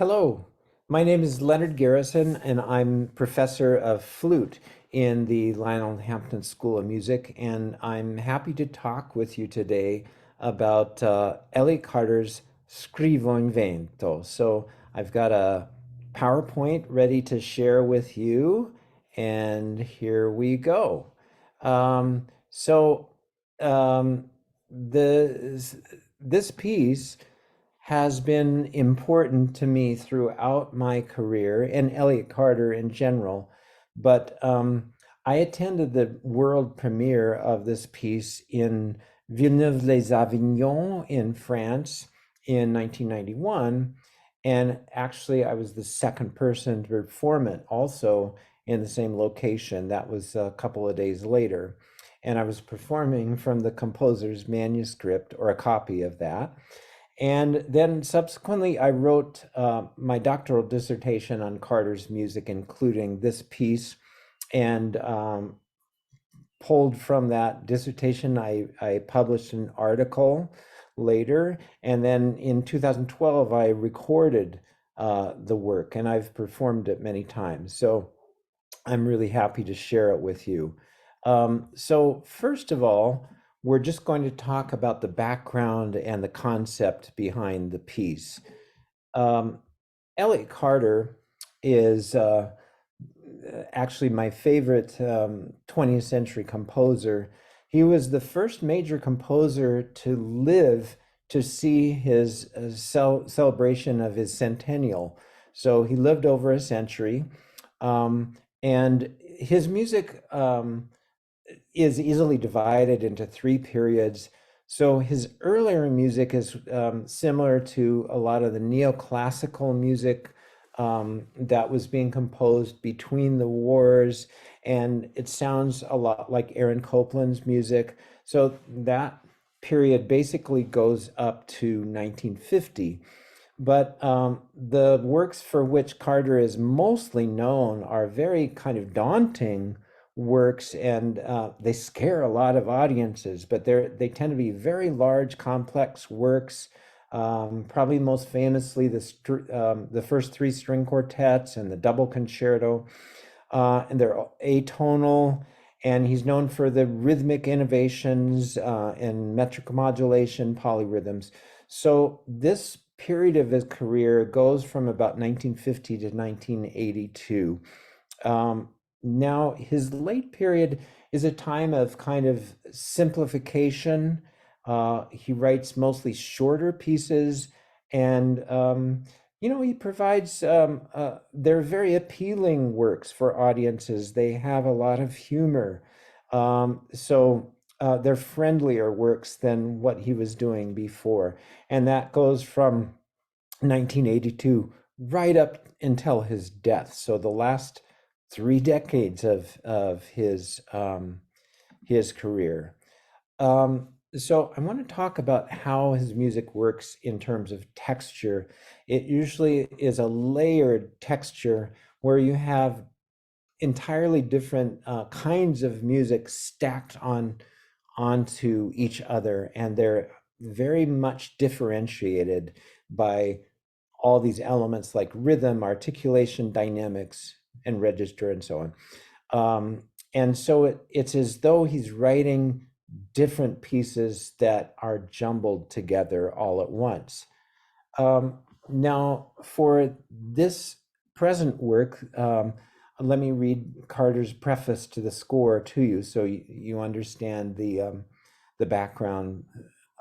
Hello, my name is Leonard Garrison, and I'm professor of flute in the Lionel Hampton School of Music. And I'm happy to talk with you today about Elliott Carter's Scrivo in Vento. So I've got a PowerPoint ready to share with you, and here we go. Um, so um, the, this piece has been important to me throughout my career and Elliott Carter in general. But I attended the world premiere of this piece in Villeneuve-les-Avignon in France in 1991. And actually, I was the second person to perform it also in the same location. That was a couple of days later. And I was performing from the composer's manuscript or a copy of that. And then subsequently, I wrote my doctoral dissertation on Carter's music, including this piece. And pulled from that dissertation, I published an article later. And then in 2012, I recorded the work, and I've performed it many times. So I'm really happy to share it with you. So first of all, we're just going to talk about the background and the concept behind the piece. Um, Elliott Carter is actually my favorite 20th century composer. He was the first major composer to live to see his celebration of his centennial. So he lived over a century. And his music is easily divided into three periods. So his earlier music is similar to a lot of the neoclassical music that was being composed between the wars, and it sounds a lot like Aaron Copland's music. So that period basically goes up to 1950. But the works for which Carter is mostly known are very kind of daunting works, and they scare a lot of audiences, but they tend to be very large, complex works. Probably most famously, the first three string quartets and the double concerto, and they're atonal. And he's known for the rhythmic innovations and metric modulation, polyrhythms. So this period of his career goes from about 1950 to 1982. Now, his late period is a time of kind of simplification. He writes mostly shorter pieces, and he provides. They're very appealing works for audiences. They have a lot of humor, so they're friendlier works than what he was doing before, and that goes from 1982 right up until his death. So the last 3 decades of his career. So I want to talk about how his music works in terms of texture. It usually is a layered texture where you have entirely different kinds of music stacked onto each other, and they're very much differentiated by all these elements like rhythm, articulation, dynamics, and register, and so on. And so it's as though he's writing different pieces that are jumbled together all at once. Now, for this present work, let me read Carter's preface to the score to you, so you understand the background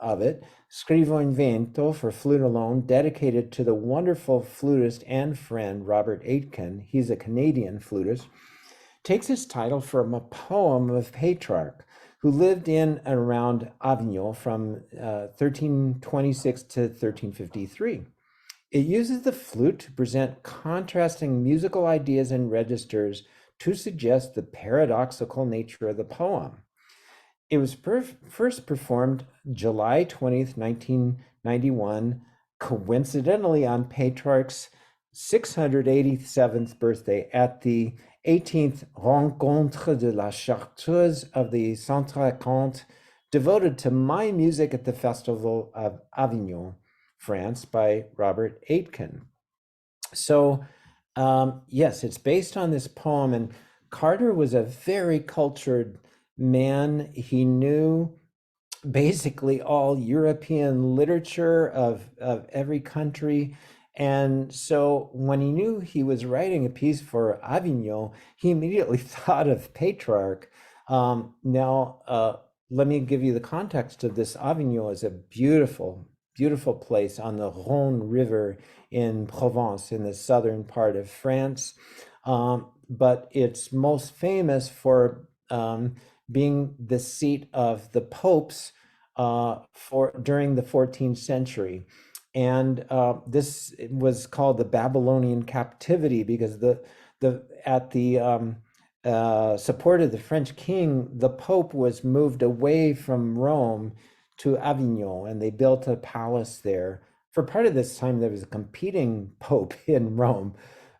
of it. Scrivo in Vento for flute alone, dedicated to the wonderful flutist and friend Robert Aitken. He's a Canadian flutist. Takes its title from a poem of Petrarch, who lived in and around Avignon from 1326 to 1353. It uses the flute to present contrasting musical ideas and registers to suggest the paradoxical nature of the poem. It was first performed July 20th, 1991, coincidentally on Petrarch's 687th birthday at the 18th Rencontre de la Chartreuse of the 150, devoted to my music at the Festival of Avignon, France, by Robert Aitken. So, yes, it's based on this poem, and Carter was a very cultured man. He knew basically all European literature of every country. And so when he knew he was writing a piece for Avignon, he immediately thought of Petrarch. Now, let me give you the context of this. Avignon is a beautiful, beautiful place on the Rhone River in Provence, in the southern part of France. But it's most famous for being the seat of the popes for during the 14th century. And this was called the Babylonian captivity because the at the support of the French king, the Pope was moved away from Rome to Avignon, and they built a palace there. For part of this time, there was a competing Pope in Rome.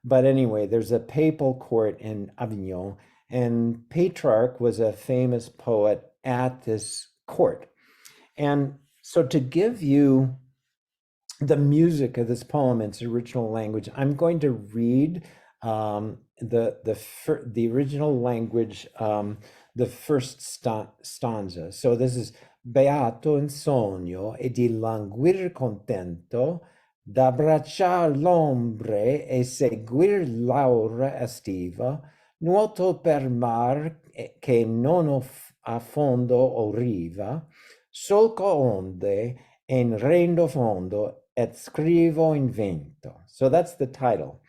But anyway, there's a papal court in Avignon, and Petrarch was a famous poet at this court. And so, to give you the music of this poem in its original language, I'm going to read the original language, the first stanza. So this is beato in sogno e di languir contento, d'abbracciar l'ombre e seguir l'aura estiva, nuoto per mar che non a fondo o riva, solco onde en rendo fondo et scrivo in vento. So that's the title.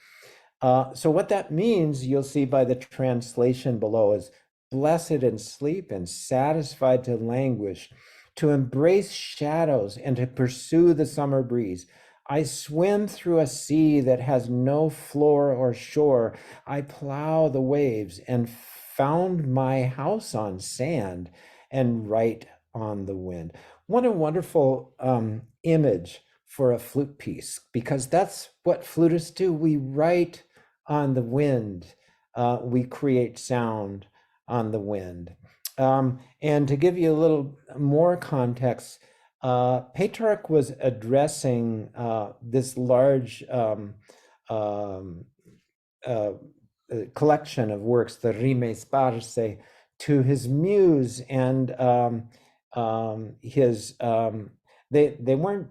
So what that means, you'll see by the translation below, is blessed in sleep and satisfied to languish, to embrace shadows and to pursue the summer breeze. I swim through a sea that has no floor or shore. I plow the waves and found my house on sand and write on the wind. What a wonderful image for a flute piece, because that's what flutists do. We write on the wind, we create sound on the wind. And to give you a little more context, Petrarch was addressing this large collection of works, the Rime Sparse, to his muse and his. They weren't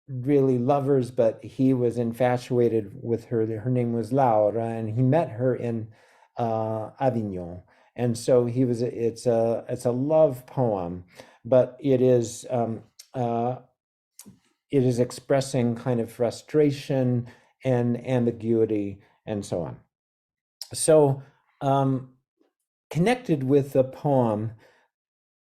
really lovers, but he was infatuated with her. Her name was Laura, and he met her in Avignon. And so he was. It's a love poem, but it is expressing kind of frustration and ambiguity and so on. So, connected with the poem,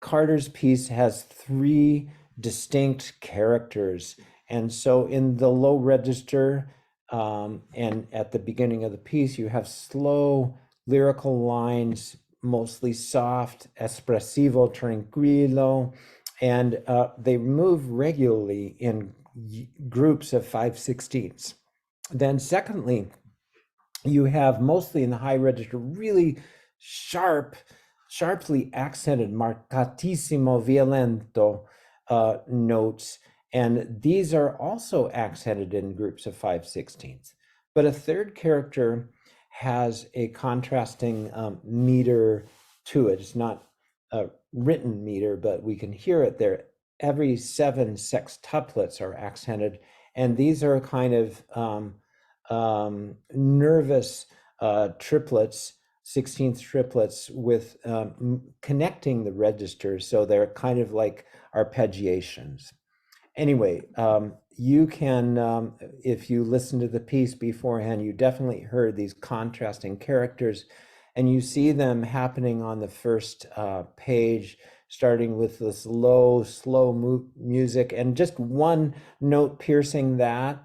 Carter's piece has three distinct characters. And so in the low register, and at the beginning of the piece, you have slow lyrical lines, mostly soft, espressivo, tranquillo, and they move regularly in groups of 5/16ths. Then secondly, you have mostly in the high register really sharply accented marcatissimo violento notes, and these are also accented in groups of 5/16ths. But a third character has a contrasting meter to it. It's not a written meter, but we can hear it there. Every 7 sextuplets are accented, and these are kind of nervous triplets, 16th triplets with connecting the registers. So they're kind of like arpeggiations. Anyway, you can, if you listen to the piece beforehand, you definitely heard these contrasting characters, and you see them happening on the first page, starting with this low, slow music, and just one note piercing that,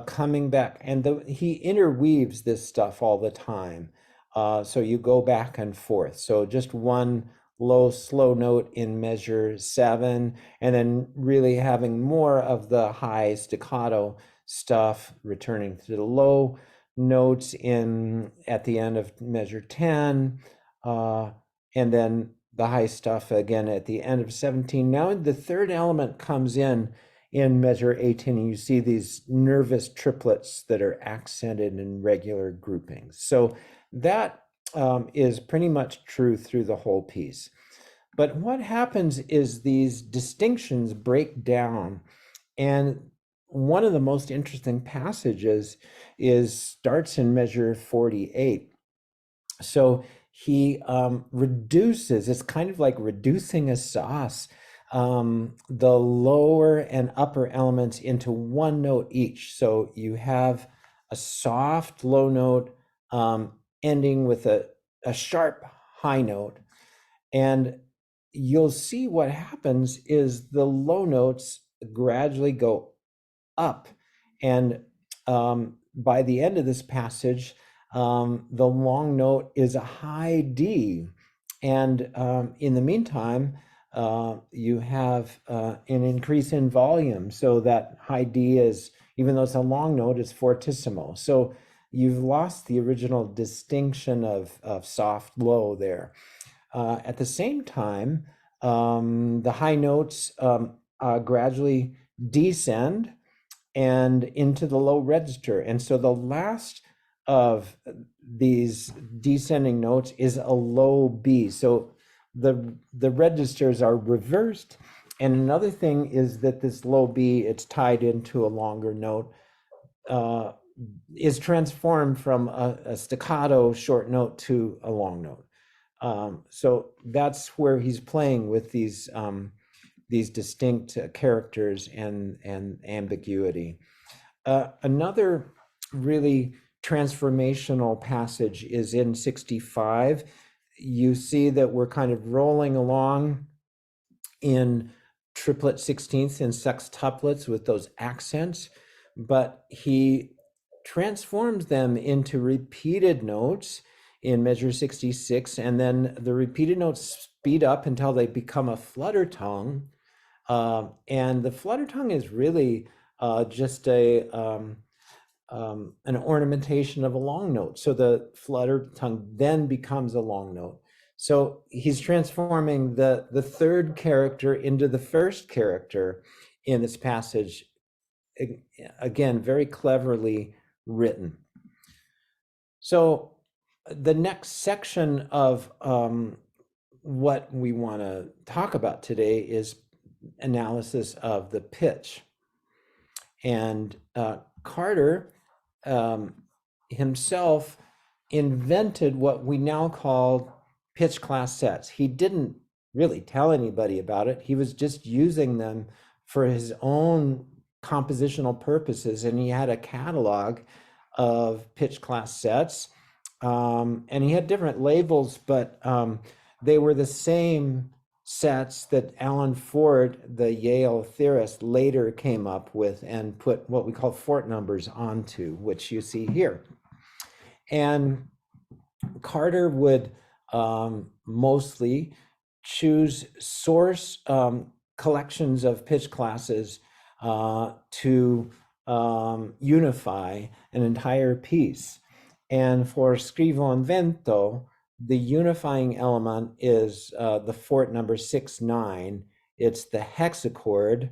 coming back. And he interweaves this stuff all the time. So you go back and forth. So just one low, slow note in measure 7, and then really having more of the high staccato stuff returning to the low notes in at the end of measure 10, and then the high stuff again at the end of 17. Now the third element comes in in measure 18, and you see these nervous triplets that are accented in regular groupings. So that is pretty much true through the whole piece. But what happens is these distinctions break down, and one of the most interesting passages starts in measure 48. So he reduces, it's kind of like reducing a sauce, the lower and upper elements into one note each. So you have a soft low note ending with a sharp high note. And you'll see what happens is the low notes gradually go up. And by the end of this passage, the long note is a high D. And in the meantime, you have an increase in volume. So that high D is, even though it's a long note, is fortissimo. So you've lost the original distinction of soft low there. At the same time, the high notes gradually descend and into the low register. And so the last of these descending notes is a low B. So the registers are reversed. And another thing is that this low B, it's tied into a longer note, is transformed from a staccato short note to a long note. So that's where he's playing with these distinct characters and ambiguity. Another really transformational passage is in 65. You see that we're kind of rolling along in triplet sixteenths and sextuplets with those accents, but he transforms them into repeated notes in measure 66, and then the repeated notes speed up until they become a flutter tongue. And the flutter tongue is really just an ornamentation of a long note. So the flutter tongue then becomes a long note. So he's transforming the third character into the first character in this passage. Again, very cleverly written. So the next section of what we want to talk about today is analysis of the pitch. And Carter himself invented what we now call pitch class sets. He didn't really tell anybody about it. He was just using them for his own compositional purposes, and he had a catalog of pitch class sets, and he had different labels, but they were the same sets that Alan Ford, the Yale theorist, later came up with and put what we call fort numbers onto, which you see here. And Carter would mostly choose source collections of pitch classes to unify an entire piece. And for scrivo invento, the unifying element is the fort number 6-9. It's the hexachord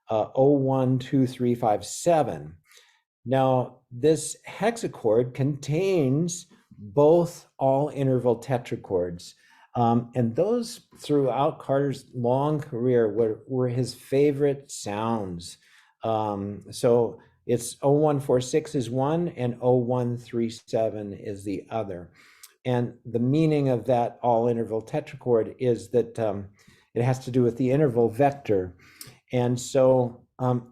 012357. Now, this hexachord contains both all interval tetrachords. And those throughout Carter's long career were his favorite sounds. So it's 0146 is one and 0137 is the other. And the meaning of that all interval tetrachord is that it has to do with the interval vector. And so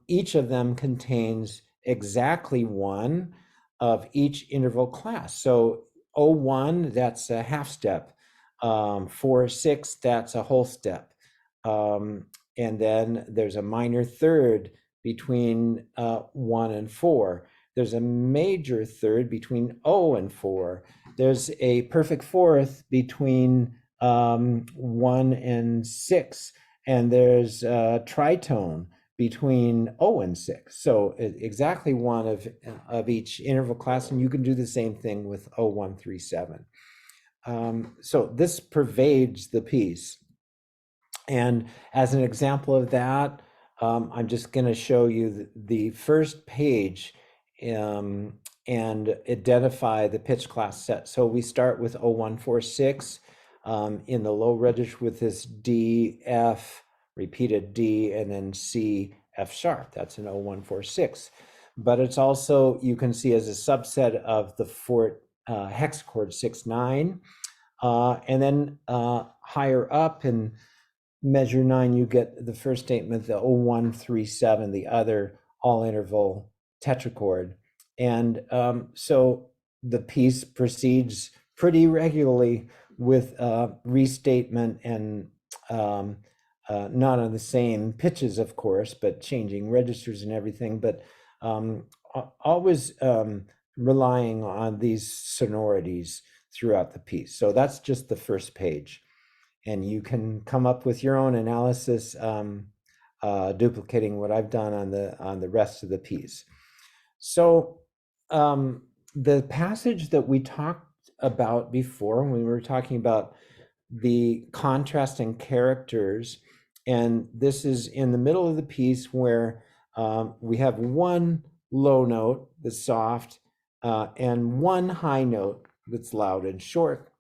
each of them contains exactly one of each interval class. So 01, that's a half step. 4-6, that's a whole step. And then there's a minor third between 1 and 4. There's a major third between 0 and 4. There's a perfect fourth between 1 and 6. And there's a tritone between 0 and 6. So exactly one of each interval class. And you can do the same thing with 0137. So this pervades the piece. And as an example of that, I'm just going to show you the first page um, and identify the pitch class set. So we start with 0146 in the low register with this D, F, repeated D, and then C, F sharp. That's an 0146. But it's also, you can see as a subset of the fourth hexachord 6-9. And then higher up in measure 9, you get the first statement, the 0137, the other all interval tetrachord. And so the piece proceeds pretty regularly with restatement and not on the same pitches, of course, but changing registers and everything, but always relying on these sonorities throughout the piece. So that's just the first page. And you can come up with your own analysis, duplicating what I've done on the rest of the piece. So the passage that we talked about before, when we were talking about the contrasting characters, and this is in the middle of the piece where we have one low note that's soft and one high note that's loud and short.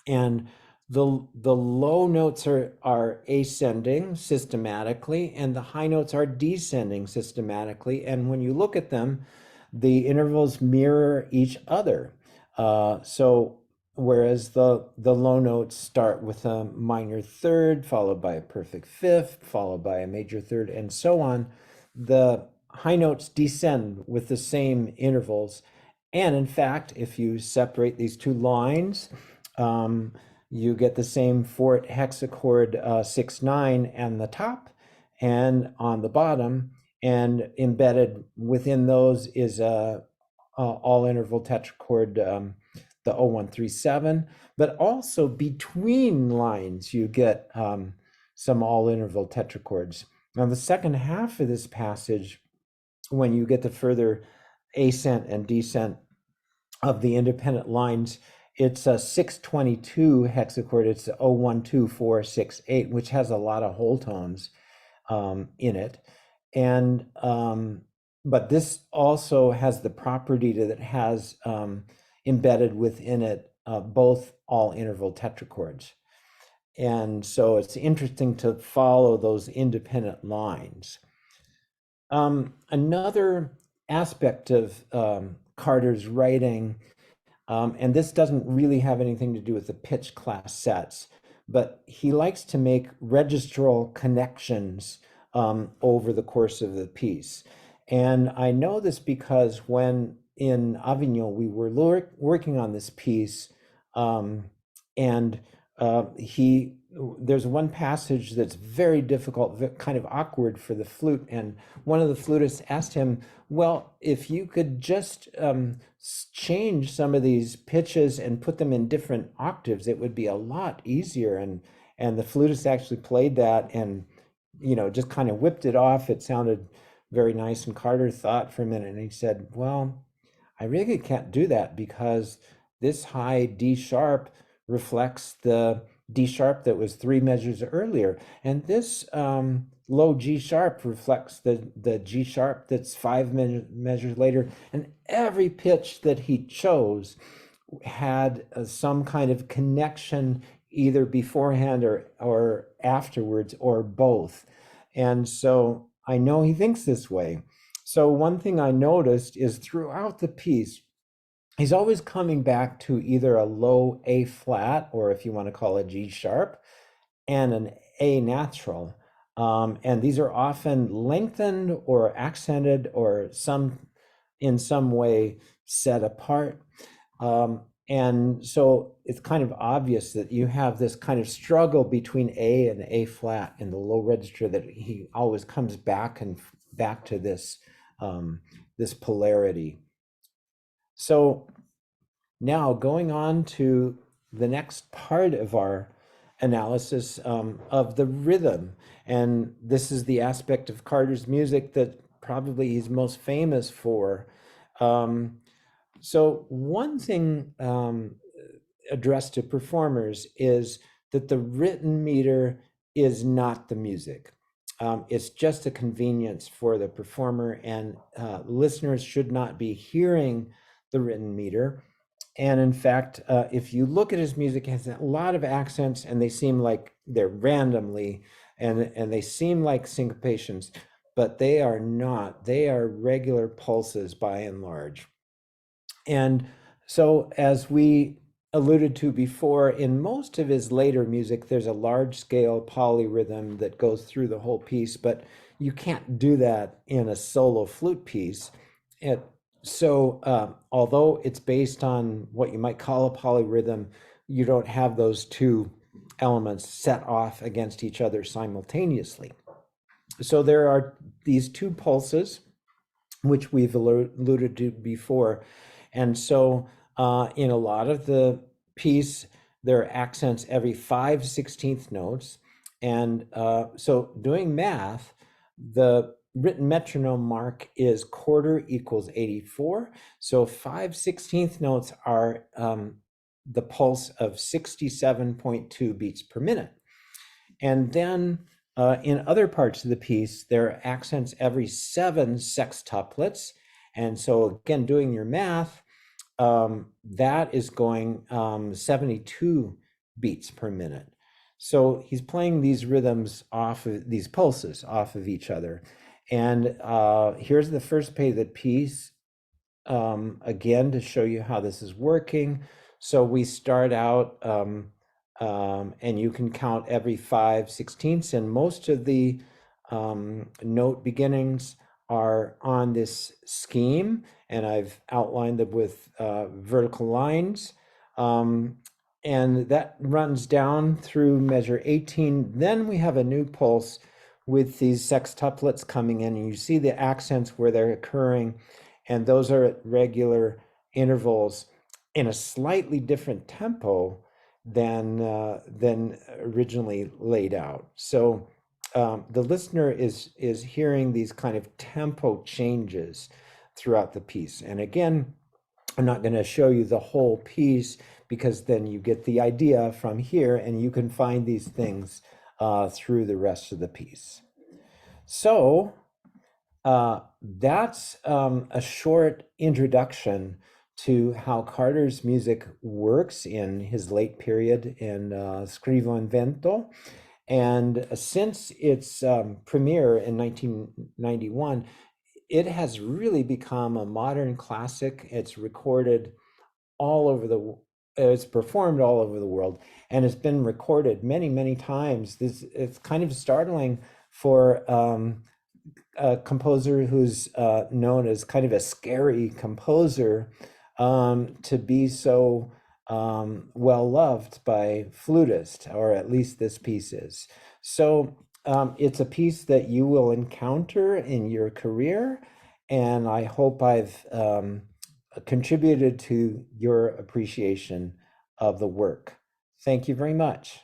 And the low notes are ascending systematically, and the high notes are descending systematically. And when you look at them, the intervals mirror each other. So whereas the low notes start with a minor third, followed by a perfect fifth, followed by a major third, and so on, the high notes descend with the same intervals. And in fact, if you separate these two lines, you get the same fourth hexachord 6-9 on the top and on the bottom, and embedded within those is a all interval tetrachord, the 0137, but also between lines you get some all interval tetrachords. Now the second half of this passage, when you get the further ascent and descent of the independent lines, it's a 622 hexachord. It's 012468, which has a lot of whole tones in it. And but this also has the property that it has embedded within it both all interval tetrachords. And so it's interesting to follow those independent lines. Another aspect of Carter's writing, and this doesn't really have anything to do with the pitch class sets, but he likes to make registral connections over the course of the piece. And I know this because when in Avignon we were working on this piece, and there's one passage that's very difficult, kind of awkward for the flute, and one of the flutists asked him, well, if you could just change some of these pitches and put them in different octaves, it would be a lot easier. And the flutist actually played that and, just kind of whipped it off. It sounded very nice. And Carter thought for a minute and he said, well, I really can't do that because this high D sharp reflects the D sharp that was 3 measures earlier. And this low G sharp reflects the G sharp that's 5 measures later. And every pitch that he chose had some kind of connection either beforehand or afterwards or both. And so I know he thinks this way. So one thing I noticed is throughout the piece, he's always coming back to either a low A flat, or if you want to call it G sharp, and an A natural. And these are often lengthened or accented or in some way set apart. And so it's kind of obvious that you have this kind of struggle between A and A flat in the low register, that he always comes back to this this polarity. So now going on to the next part of our analysis of the rhythm, and this is the aspect of Carter's music that probably he's most famous for. So one thing addressed to performers is that the written meter is not the music. It's just a convenience for the performer, and listeners should not be hearing the written meter. And in fact, if you look at his music, it has a lot of accents, and they seem like they're randomly, and they seem like syncopations, but they are not. They are regular pulses by and large. And so, as we alluded to before, in most of his later music, there's a large scale polyrhythm that goes through the whole piece, but you can't do that in a solo flute piece. Although it's based on what you might call a polyrhythm, you don't have those two elements set off against each other simultaneously. So there are these two pulses, which we've alluded to before. And so in a lot of the piece, there are accents every 5/16 notes. And so doing math, the written metronome mark is quarter equals 84. So 5/16 notes are the pulse of 67.2 beats per minute. And then in other parts of the piece, there are accents every 7 sextuplets. And so again, doing your math, that is going 72 beats per minute. So he's playing these rhythms off of these pulses off of each other. And here's the first page of the piece, again, to show you how this is working. So we start out, and you can count every 5/16, and most of the note beginnings are on this scheme, and I've outlined them with vertical lines. And that runs down through measure 18. Then we have a new pulse with these sextuplets coming in, and you see the accents where they're occurring, and those are at regular intervals in a slightly different tempo than originally laid out. So the listener is hearing these kind of tempo changes throughout the piece. And again, I'm not going to show you the whole piece, because then you get the idea from here, and you can find these things through the rest of the piece. So that's a short introduction to how Carter's music works in his late period in Scrivo in Vento. And since its premiere in 1991, it has really become a modern classic. It's recorded all over it's performed all over the world, and it's been recorded many, many times. It's kind of startling for a composer who's known as kind of a scary composer to be so well loved by flutists, or at least this piece is. So it's a piece that you will encounter in your career, and I hope I've contributed to your appreciation of the work. Thank you very much.